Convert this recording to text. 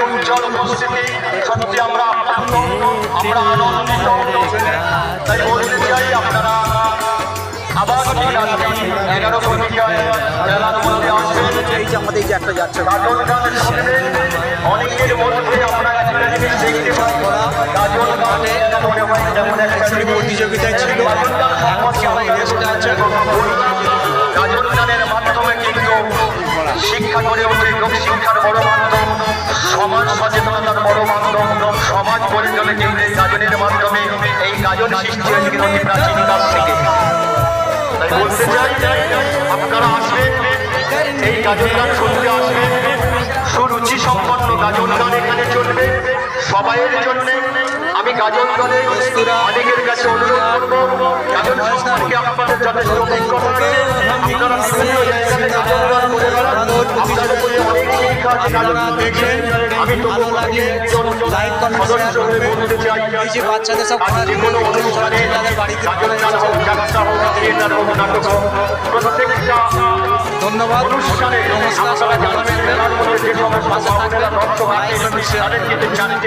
উজ্জ্বল উপস্থিতি সত্যি আমরা আপ্লুত, আমরা আনন্দিত। তাই বলতে চাই আপনারা আবার ঠিক আজকে 11 ঘটিকায় মেলার মধ্যে আসবেন। এই যে আমাদের এই যে একটা যাচ্ছে গাজন গান শুনবেন। অনেকের মধ্যে আমরা একটা জিনিস দেখতে পাই, গাজন গানে মনে হয় যেমন একটা প্রতিযোগিতায় ছিল। গাজন গান সম্পর্কে আমরা গাজন গানের মাধ্যমে কিন্তু শিক্ষা গড়ে ওঠে, লোক শিক্ষার বড় মাধ্যম, সমাজ সচেতনতার বড় মাধ্যম, সমাজ গড়ে তোলে কিন্তু এই গাজনের মাধ্যমে। এই গাজন সৃষ্টি হয়েছে কিন্তু অতি প্রাচীন কাল থেকে। তাই বলতে চাই আপনারা আসবেন, এই গাজন গান শুনতে আসবেন। সুরুচি সম্পন্ন গাজন গান এখানে চলবে সবাইয়ের জন্য। আমি গাজন গানের অনেকের কাছে অনুরোধ করবো, গাজন সম্পর্কে আপনাদের যথেষ্ট অভিজ্ঞতা আছে, আপনারা বিভিন্ন জায়গাতে গাজন গান করে বেড়ান, আপনাদের বলে অনেক শিক্ষা আছে গাজন গান দেখবেন। আমি তবু লাগে সদস্য হয়ে বলতে চাই, বাচ্চাদের সব যে কোনো অনুষ্ঠানে গাজন গান হোক, যাত্রা হোক, থিয়েটার হোক, নাটক হোক, প্রত্যেকটা ধন্যবাদ। অনুষ্ঠানে আপনারা জানাবেন মেলার মধ্যে যে সমস্ত বাউনেরা দর্শক আছে তাদের কিন্তু জানতে